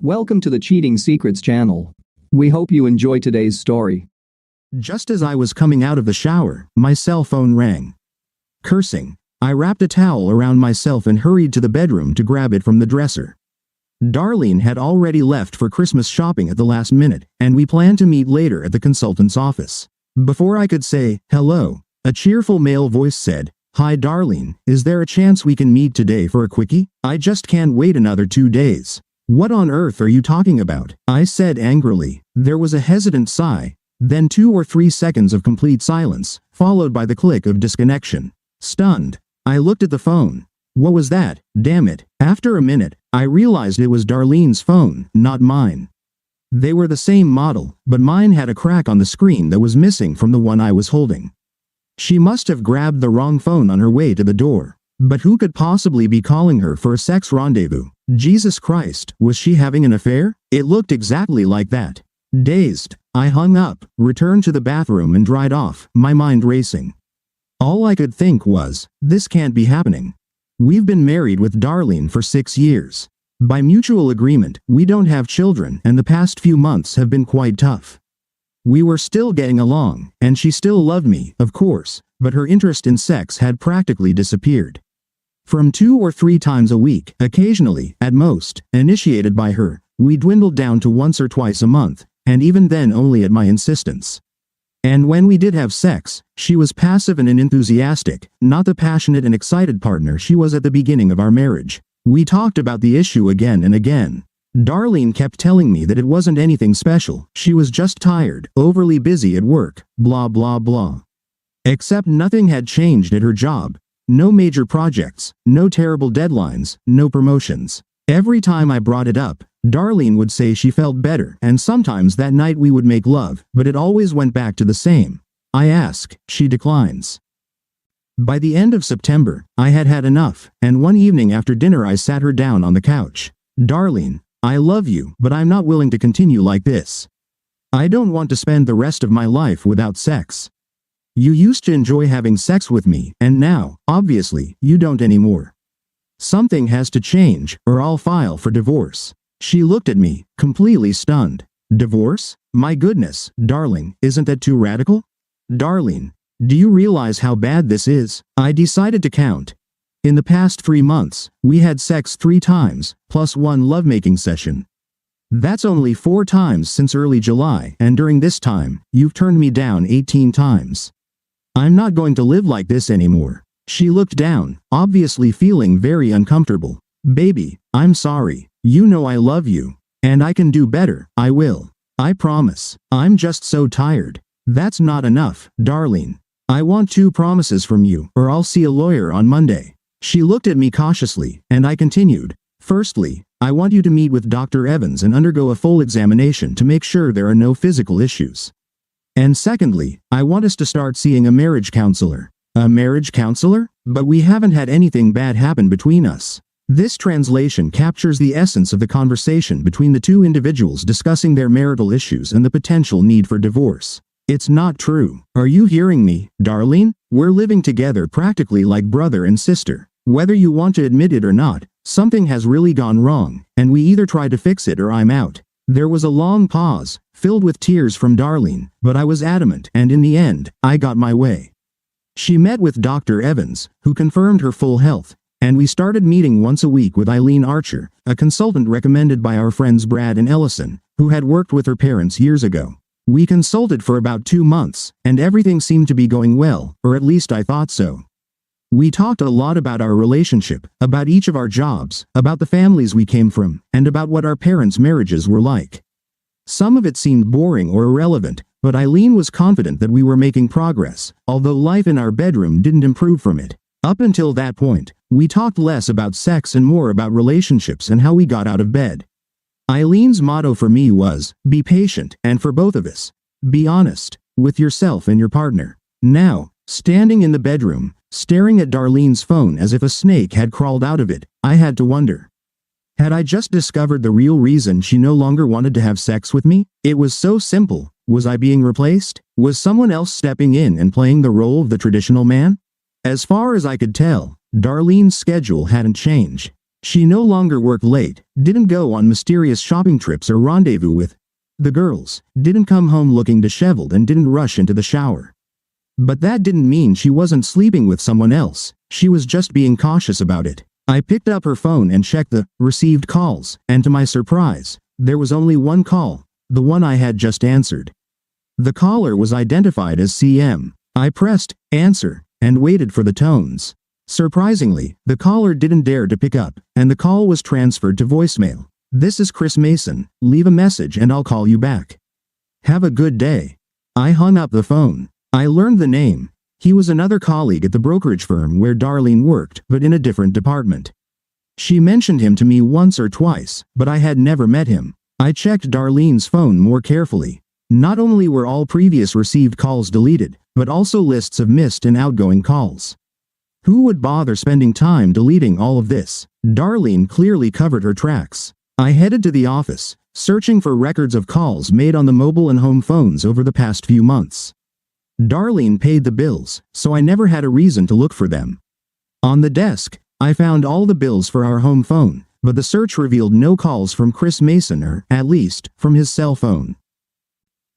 Welcome to the Cheating Secrets channel. We hope you enjoy today's story. Just as I was coming out of the shower, my cell phone rang. Cursing, I wrapped a towel around myself and hurried to the bedroom to grab it from the dresser. Darlene had already left for Christmas shopping at the last minute, and we planned to meet later at the consultant's office. Before I could say, hello, a cheerful male voice said, "Hi Darlene, is there a chance we can meet today for a quickie? I just can't wait another 2 days." "What on earth are you talking about?" I said angrily. There was a hesitant sigh, then 2 or 3 seconds of complete silence, followed by the click of disconnection. Stunned, I looked at the phone. What was that? Damn it. After a minute, I realized it was Darlene's phone, not mine. They were the same model, but mine had a crack on the screen that was missing from the one I was holding. She must have grabbed the wrong phone on her way to the door. But who could possibly be calling her for a sex rendezvous? Jesus Christ, was she having an affair? It looked exactly like that. Dazed, I hung up, returned to the bathroom and dried off, my mind racing. All I could think was, this can't be happening. We've been married with Darlene for 6 years. By mutual agreement, we don't have children, and the past few months have been quite tough. We were still getting along, and she still loved me, of course, but her interest in sex had practically disappeared. From 2 or 3 times a week, occasionally, at most, initiated by her, we dwindled down to once or twice a month, and even then only at my insistence. And when we did have sex, she was passive and unenthusiastic, not the passionate and excited partner she was at the beginning of our marriage. We talked about the issue again and again. Darlene kept telling me that it wasn't anything special, she was just tired, overly busy at work, blah blah blah. Except nothing had changed at her job. No major projects, no terrible deadlines, no promotions. Every time I brought it up, Darlene would say she felt better, and sometimes that night we would make love, but it always went back to the same. I ask, she declines. By the end of September, I had had enough, and one evening after dinner I sat her down on the couch. "Darlene, I love you, but I'm not willing to continue like this. I don't want to spend the rest of my life without sex. You used to enjoy having sex with me, and now, obviously, you don't anymore. Something has to change, or I'll file for divorce." She looked at me, completely stunned. "Divorce? My goodness, darling, isn't that too radical? Darlene, do you realize how bad this is?" I decided to count. In the past 3 months, we had sex 3 times, plus 1 lovemaking session. That's only 4 times since early July, and during this time, you've turned me down 18 times. I'm not going to live like this anymore. She looked down, obviously feeling very uncomfortable. "Baby, I'm sorry. You know I love you. And I can do better, I will. I promise. I'm just so tired." "That's not enough, Darlene. I want 2 promises from you, or I'll see a lawyer on Monday." She looked at me cautiously, and I continued. "Firstly, I want you to meet with Dr. Evans and undergo a full examination to make sure there are no physical issues. And secondly, I want us to start seeing a marriage counselor." "A marriage counselor? But we haven't had anything bad happen between us." This translation captures the essence of the conversation between the 2 individuals discussing their marital issues and the potential need for divorce. "It's not true. Are you hearing me, Darlene? We're living together practically like brother and sister. Whether you want to admit it or not, something has really gone wrong, and we either try to fix it or I'm out." There was a long pause, filled with tears from Darlene, but I was adamant, and in the end, I got my way. She met with Dr. Evans, who confirmed her full health, and we started meeting once a week with Eileen Archer, a consultant recommended by our friends Brad and Ellison, who had worked with her parents years ago. We consulted for about 2 months, and everything seemed to be going well, or at least I thought so. We talked a lot about our relationship, about each of our jobs, about the families we came from, and about what our parents' marriages were like. Some of it seemed boring or irrelevant, but Eileen was confident that we were making progress, although life in our bedroom didn't improve from it. Up until that point, we talked less about sex and more about relationships and how we got out of bed. Eileen's motto for me was, be patient, and for both of us, be honest, with yourself and your partner. Now, standing in the bedroom, staring at Darlene's phone as if a snake had crawled out of it, I had to wonder. Had I just discovered the real reason she no longer wanted to have sex with me? It was so simple. Was I being replaced? Was someone else stepping in and playing the role of the traditional man? As far as I could tell, Darlene's schedule hadn't changed. She no longer worked late, didn't go on mysterious shopping trips or rendezvous with the girls, didn't come home looking disheveled, and didn't rush into the shower. But that didn't mean she wasn't sleeping with someone else. She was just being cautious about it. I picked up her phone and checked the received calls, and to my surprise, there was only one call, the one I had just answered. The caller was identified as CM. I pressed answer and waited for the tones. Surprisingly, the caller didn't dare to pick up, and the call was transferred to voicemail. "This is Chris Mason. Leave a message and I'll call you back. Have a good day." I hung up the phone. I learned the name. He was another colleague at the brokerage firm where Darlene worked, but in a different department. She mentioned him to me once or twice, but I had never met him. I checked Darlene's phone more carefully. Not only were all previous received calls deleted, but also lists of missed and outgoing calls. Who would bother spending time deleting all of this? Darlene clearly covered her tracks. I headed to the office, searching for records of calls made on the mobile and home phones over the past few months. Darlene paid the bills, so I never had a reason to look for them. On the desk, I found all the bills for our home phone, but the search revealed no calls from Chris Mason, or, at least, from his cell phone.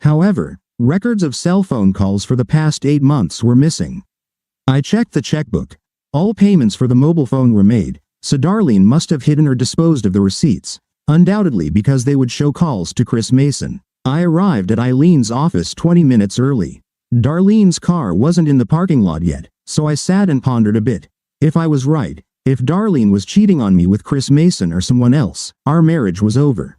However, records of cell phone calls for the past 8 months were missing. I checked the checkbook. All payments for the mobile phone were made, so Darlene must have hidden or disposed of the receipts, undoubtedly because they would show calls to Chris Mason. I arrived at Eileen's office 20 minutes early. Darlene's car wasn't in the parking lot yet, so I sat and pondered a bit. If I was right, if Darlene was cheating on me with Chris Mason or someone else, our marriage was over.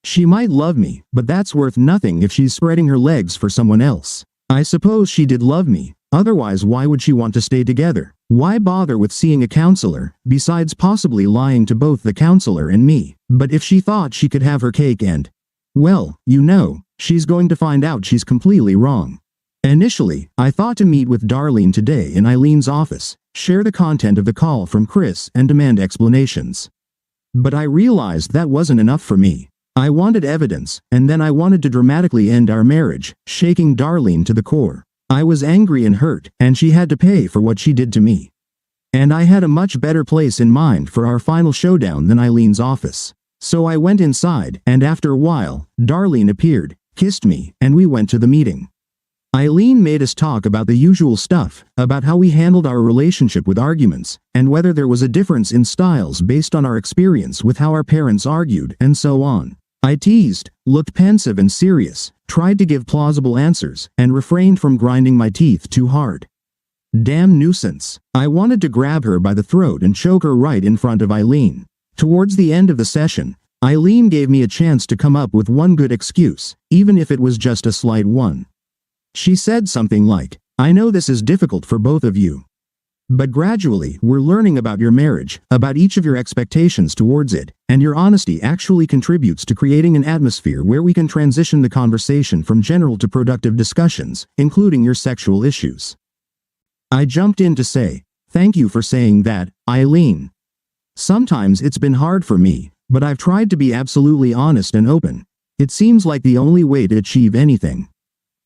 She might love me, but that's worth nothing if she's spreading her legs for someone else. I suppose she did love me, otherwise why would she want to stay together? Why bother with seeing a counselor, besides possibly lying to both the counselor and me? But if she thought she could have her cake and, well, she's going to find out she's completely wrong. Initially, I thought to meet with Darlene today in Eileen's office, share the content of the call from Chris, and demand explanations. But I realized that wasn't enough for me. I wanted evidence, and then I wanted to dramatically end our marriage, shaking Darlene to the core. I was angry and hurt, and she had to pay for what she did to me. And I had a much better place in mind for our final showdown than Eileen's office. So I went inside, and after a while, Darlene appeared, kissed me, and we went to the meeting. Eileen made us talk about the usual stuff, about how we handled our relationship with arguments, and whether there was a difference in styles based on our experience with how our parents argued, and so on. I teased, looked pensive and serious, tried to give plausible answers, and refrained from grinding my teeth too hard. Damn nuisance. I wanted to grab her by the throat and choke her right in front of Eileen. Towards the end of the session, Eileen gave me a chance to come up with one good excuse, even if it was just a slight one. She said something like, "I know this is difficult for both of you. But gradually, we're learning about your marriage, about each of your expectations towards it, and your honesty actually contributes to creating an atmosphere where we can transition the conversation from general to productive discussions, including your sexual issues." I jumped in to say, "Thank you for saying that, Eileen. Sometimes it's been hard for me, but I've tried to be absolutely honest and open. It seems like the only way to achieve anything."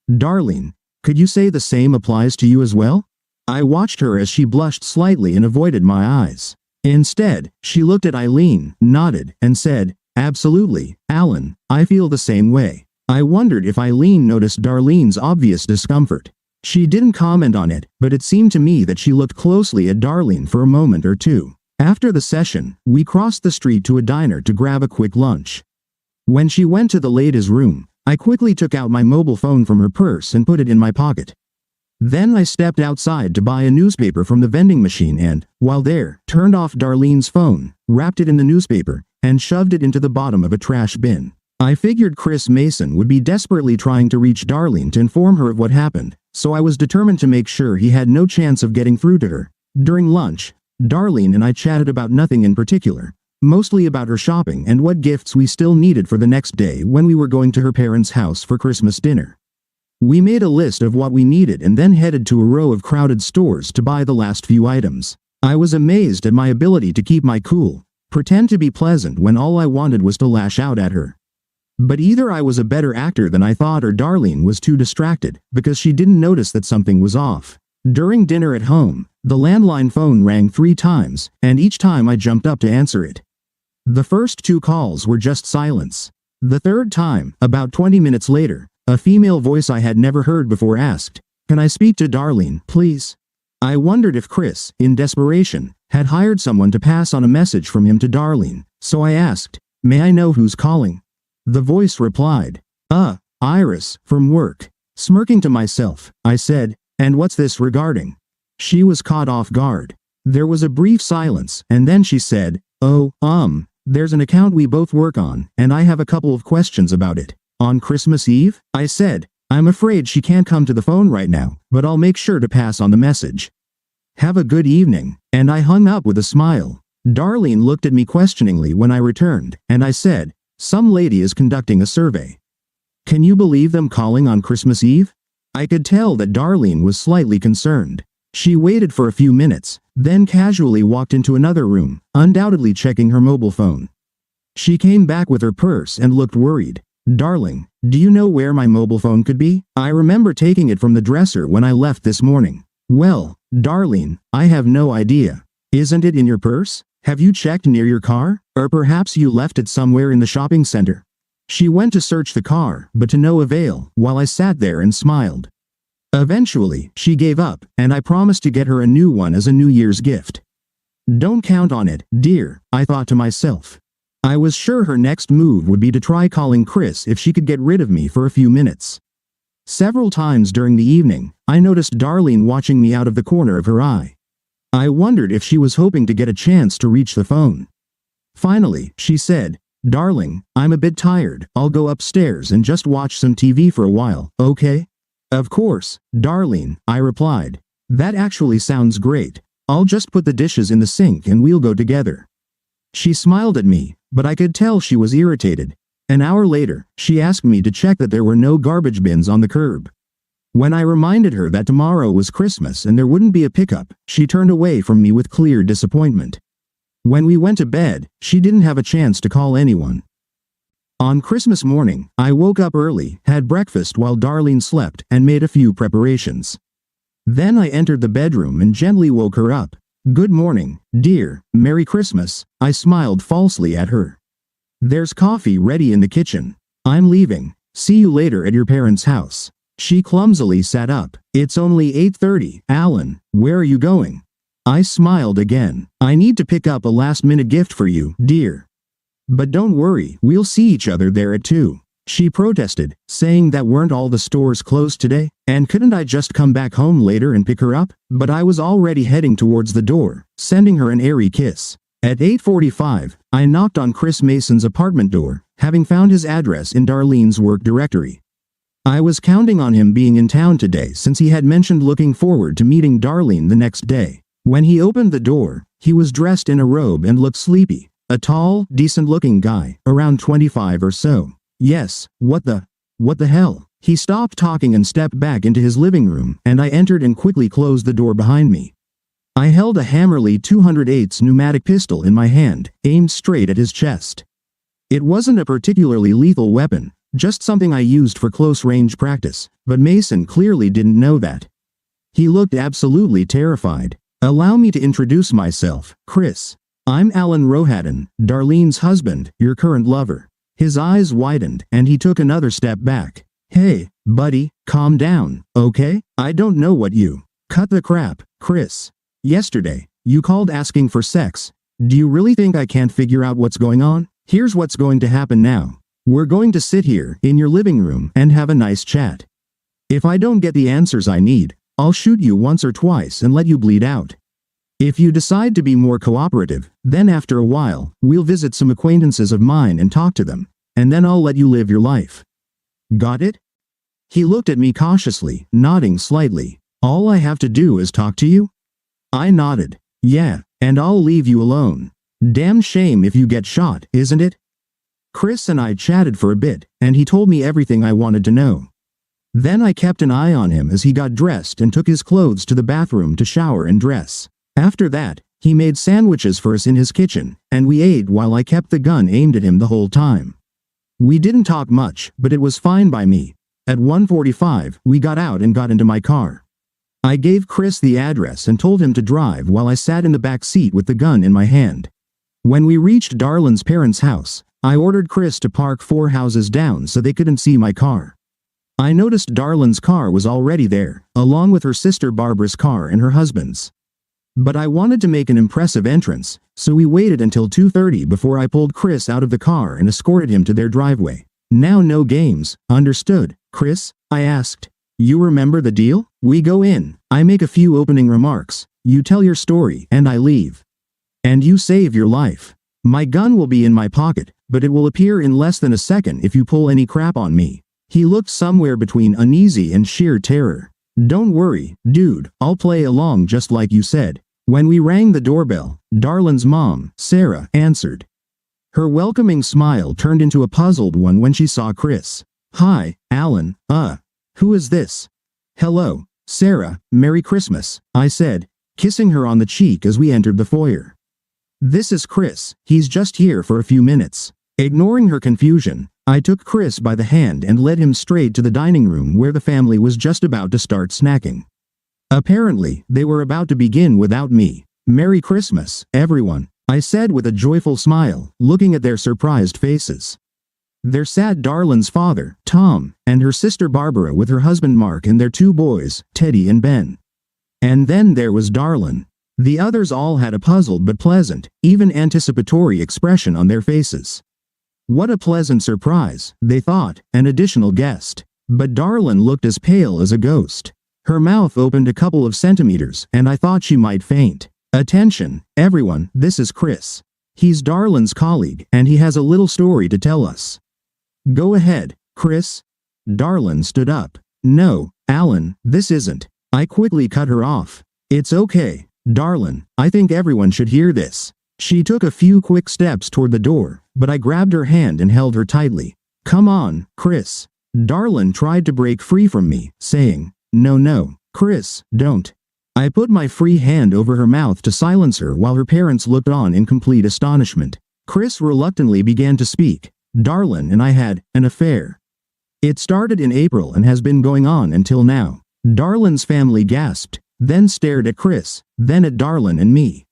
Darlene, could you say the same applies to you as well? I watched her as she blushed slightly and avoided my eyes. Instead, she looked at Eileen, nodded, and said, "Absolutely, Alan, I feel the same way." I wondered if Eileen noticed Darlene's obvious discomfort. She didn't comment on it, but it seemed to me that she looked closely at Darlene for a moment or two. After the session, we crossed the street to a diner to grab a quick lunch. When she went to the ladies' room, I quickly took out my mobile phone from her purse and put it in my pocket. Then I stepped outside to buy a newspaper from the vending machine and, while there, turned off Darlene's phone, wrapped it in the newspaper, and shoved it into the bottom of a trash bin. I figured Chris Mason would be desperately trying to reach Darlene to inform her of what happened, so I was determined to make sure he had no chance of getting through to her. During lunch, Darlene and I chatted about nothing in particular. Mostly about her shopping and what gifts we still needed for the next day when we were going to her parents' house for Christmas dinner. We made a list of what we needed and then headed to a row of crowded stores to buy the last few items. I was amazed at my ability to keep my cool, pretend to be pleasant when all I wanted was to lash out at her. But either I was a better actor than I thought or Darlene was too distracted, because she didn't notice that something was off. During dinner at home, The landline phone rang 3 times, and each time I jumped up to answer it. The first 2 calls were just silence. The third time, about 20 minutes later, a female voice I had never heard before asked, "Can I speak to Darlene, please?" I wondered if Chris, in desperation, had hired someone to pass on a message from him to Darlene, so I asked, "May I know who's calling?" The voice replied, Iris, from work." Smirking to myself, I said, "And what's this regarding?" She was caught off guard. There was a brief silence, and then she said, There's an account we both work on, and I have a couple of questions about it." "On Christmas Eve?" I said. "I'm afraid she can't come to the phone right now, but I'll make sure to pass on the message. Have a good evening," and I hung up with a smile. Darlene looked at me questioningly when I returned, and I said, "Some lady is conducting a survey." Can you believe them calling on Christmas Eve? I could tell that Darlene was slightly concerned. She waited for a few minutes, then casually walked into another room, undoubtedly checking her mobile phone. She came back with her purse and looked worried. "Darling, do you know where my mobile phone could be? I remember taking it from the dresser when I left this morning." "Well, Darlene, I have no idea. Isn't it in your purse? Have you checked near your car? Or perhaps you left it somewhere in the shopping center?" She went to search the car, but to no avail, while I sat there and smiled. Eventually, she gave up, and I promised to get her a new one as a New Year's gift. "Don't count on it, dear," I thought to myself. I was sure her next move would be to try calling Chris if she could get rid of me for a few minutes. Several times during the evening, I noticed Darlene watching me out of the corner of her eye. I wondered if she was hoping to get a chance to reach the phone. Finally, she said, "Darling, I'm a bit tired. I'll go upstairs and just watch some TV for a while, okay?" "Of course, Darlene," I replied. "That actually sounds great. I'll just put the dishes in the sink and we'll go together." She smiled at me, but I could tell she was irritated. An hour later, she asked me to check that there were no garbage bins on the curb. When I reminded her that tomorrow was Christmas and there wouldn't be a pickup, she turned away from me with clear disappointment. When we went to bed, she didn't have a chance to call anyone. On Christmas morning, I woke up early, had breakfast while Darlene slept, and made a few preparations. Then I entered the bedroom and gently woke her up. "Good morning, dear. Merry Christmas," I smiled falsely at her. "There's coffee ready in the kitchen. I'm leaving. See you later at your parents' house." She clumsily sat up. "It's only 8:30, Alan. Where are you going?" I smiled again. "I need to pick up a last-minute gift for you, dear. But don't worry, we'll see each other there at 2. She protested, saying that weren't all the stores closed today, and couldn't I just come back home later and pick her up? But I was already heading towards the door, sending her an airy kiss. At 8:45, I knocked on Chris Mason's apartment door, having found his address in Darlene's work directory. I was counting on him being in town today since he had mentioned looking forward to meeting Darlene the next day. When he opened the door, he was dressed in a robe and looked sleepy. A tall, decent-looking guy, around 25 or so. Yes, what the hell? He stopped talking and stepped back into his living room, and I entered and quickly closed the door behind me. I held a Hammerly 208 pneumatic pistol in my hand, aimed straight at his chest. It wasn't a particularly lethal weapon, just something I used for close-range practice, but Mason clearly didn't know that. He looked absolutely terrified. "Allow me to introduce myself, Chris. I'm Alan Rohatton, Darlene's husband, your current lover." His eyes widened, and he took another step back. "Hey, buddy, calm down, okay? I don't know what you..." "Cut the crap, Chris. Yesterday, you called asking for sex. Do you really think I can't figure out what's going on? Here's what's going to happen now. We're going to sit here, in your living room, and have a nice chat. If I don't get the answers I need, I'll shoot you once or twice and let you bleed out. If you decide to be more cooperative, then after a while, we'll visit some acquaintances of mine and talk to them, and then I'll let you live your life. Got it?" He looked at me cautiously, nodding slightly. "All I have to do is talk to you?" I nodded. "Yeah, and I'll leave you alone. Damn shame if you get shot, isn't it?" Chris and I chatted for a bit, and he told me everything I wanted to know. Then I kept an eye on him as he got dressed and took his clothes to the bathroom to shower and dress. After that, he made sandwiches for us in his kitchen, and we ate while I kept the gun aimed at him the whole time. We didn't talk much, but it was fine by me. At 1:45, we got out and got into my car. I gave Chris the address and told him to drive while I sat in the back seat with the gun in my hand. When we reached Darlin's parents' house, I ordered Chris to park 4 houses down so they couldn't see my car. I noticed Darlin's car was already there, along with her sister Barbara's car and her husband's. But I wanted to make an impressive entrance, so we waited until 2:30 before I pulled Chris out of the car and escorted him to their driveway. Now no games, understood, Chris? I asked. You remember the deal? We go in, I make a few opening remarks, you tell your story, and I leave. And you save your life. My gun will be in my pocket, but it will appear in less than a second if you pull any crap on me. He looked somewhere between uneasy and sheer terror. Don't worry, dude, I'll play along just like you said. When we rang the doorbell, Darlin's mom, Sarah, answered. Her welcoming smile turned into a puzzled one when she saw Chris. Hi, Alan, who is this? Hello, Sarah, Merry Christmas, I said, kissing her on the cheek as we entered the foyer. This is Chris, he's just here for a few minutes. Ignoring her confusion, I took Chris by the hand and led him straight to the dining room where the family was just about to start snacking. Apparently, they were about to begin without me. Merry Christmas, everyone, I said with a joyful smile, looking at their surprised faces. There sat Darlin's father, Tom, and her sister Barbara with her husband Mark and their 2 boys, Teddy and Ben. And then there was Darlin. The others all had a puzzled but pleasant, even anticipatory expression on their faces. What a pleasant surprise, they thought, an additional guest. But Darlin looked as pale as a ghost. Her mouth opened a couple of centimeters, and I thought she might faint. Attention, everyone, this is Chris. He's Darlin's colleague, and he has a little story to tell us. Go ahead, Chris. Darlin stood up. No, Alan, this isn't. I quickly cut her off. It's okay, Darlin, I think everyone should hear this. She took a few quick steps toward the door, but I grabbed her hand and held her tightly. Come on, Chris. Darlin tried to break free from me, saying, No, Chris, don't. I put my free hand over her mouth to silence her while her parents looked on in complete astonishment. Chris reluctantly began to speak. Darlin and I had an affair. It started in April and has been going on until now. Darlin's family gasped, then stared at Chris, then at Darlin and me.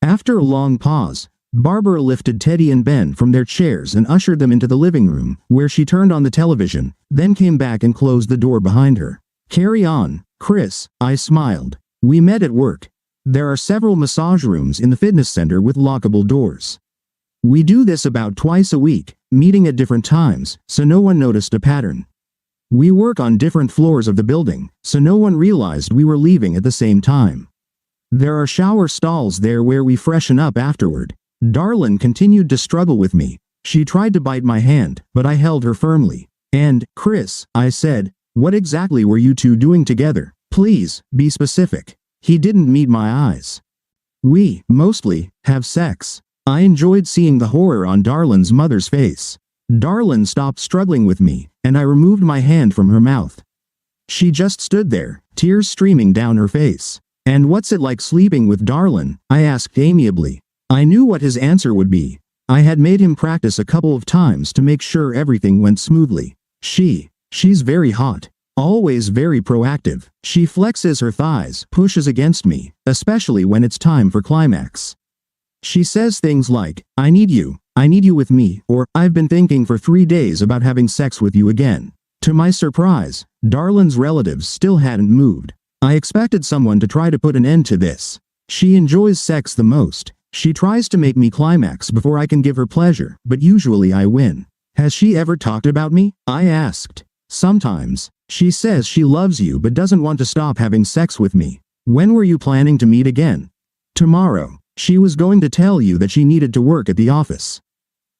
After a long pause, Barbara lifted Teddy and Ben from their chairs and ushered them into the living room, where she turned on the television, then came back and closed the door behind her. Carry on, Chris, I smiled. We met at work. There are several massage rooms in the fitness center with lockable doors. We do this about twice a week, meeting at different times, so no one noticed a pattern. We work on different floors of the building, so no one realized we were leaving at the same time. There are shower stalls there where we freshen up afterward. Darlin continued to struggle with me. She tried to bite my hand, but I held her firmly. And, Chris, I said, what exactly were you 2 doing together? Please, be specific. He didn't meet my eyes. We, mostly, have sex. I enjoyed seeing the horror on Darlin's mother's face. Darlin stopped struggling with me, and I removed my hand from her mouth. She just stood there, tears streaming down her face. And what's it like sleeping with Darlin? I asked amiably. I knew what his answer would be. I had made him practice a couple of times to make sure everything went smoothly. She's very hot. Always very proactive. She flexes her thighs, pushes against me, especially when it's time for climax. She says things like, I need you with me, or, I've been thinking for 3 days about having sex with you again. To my surprise, Darlin's relatives still hadn't moved. I expected someone to try to put an end to this. She enjoys sex the most. She tries to make me climax before I can give her pleasure, but usually I win. Has she ever talked about me? I asked. Sometimes. She says she loves you but doesn't want to stop having sex with me. When were you planning to meet again? Tomorrow. She was going to tell you that she needed to work at the office.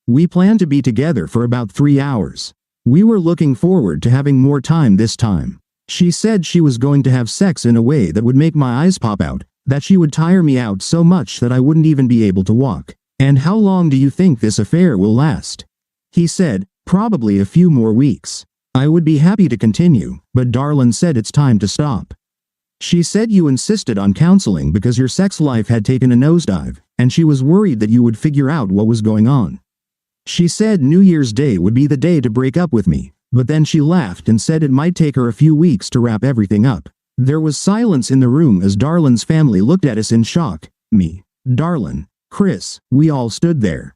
We planned to be together for about 3 hours. We were looking forward to having more time this time. She said she was going to have sex in a way that would make my eyes pop out, that she would tire me out so much that I wouldn't even be able to walk. And how long do you think this affair will last? He said, probably a few more weeks. I would be happy to continue, but Darlin said it's time to stop. She said you insisted on counseling because your sex life had taken a nosedive, and she was worried that you would figure out what was going on. She said New Year's Day would be the day to break up with me, but then she laughed and said it might take her a few weeks to wrap everything up. There was silence in the room as Darlin's family looked at us in shock. Me, Darlin, Chris, we all stood there.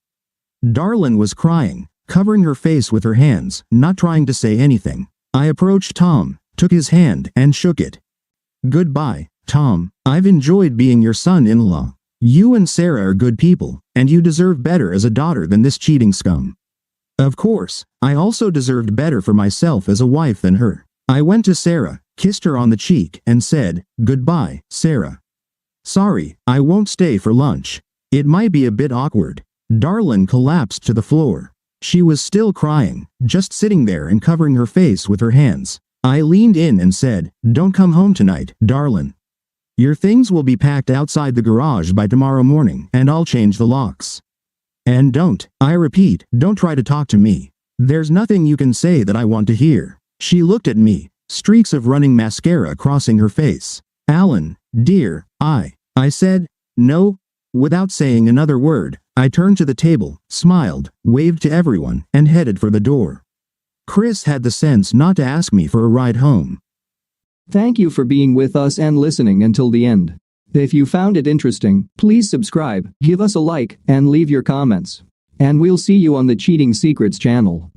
Darlin was crying, covering her face with her hands, not trying to say anything. I approached Tom, took his hand, and shook it. Goodbye, Tom. I've enjoyed being your son-in-law. You and Sarah are good people, and you deserve better as a daughter than this cheating scum. Of course, I also deserved better for myself as a wife than her. I went to Sarah, kissed her on the cheek, and said, "Goodbye, Sarah. Sorry, I won't stay for lunch. It might be a bit awkward." Darlin collapsed to the floor. She was still crying, just sitting there and covering her face with her hands. I leaned in and said, "Don't come home tonight, Darlin. Your things will be packed outside the garage by tomorrow morning, and I'll change the locks. And I repeat, don't try to talk to me. There's nothing you can say that I want to hear." She looked at me, streaks of running mascara crossing her face. "Alan, dear, I said, no." Without saying another word, I turned to the table, smiled, waved to everyone, and headed for the door. Chris had the sense not to ask me for a ride home. Thank you for being with us and listening until the end. If you found it interesting, please subscribe, give us a like, and leave your comments. And we'll see you on the Cheating Secrets channel.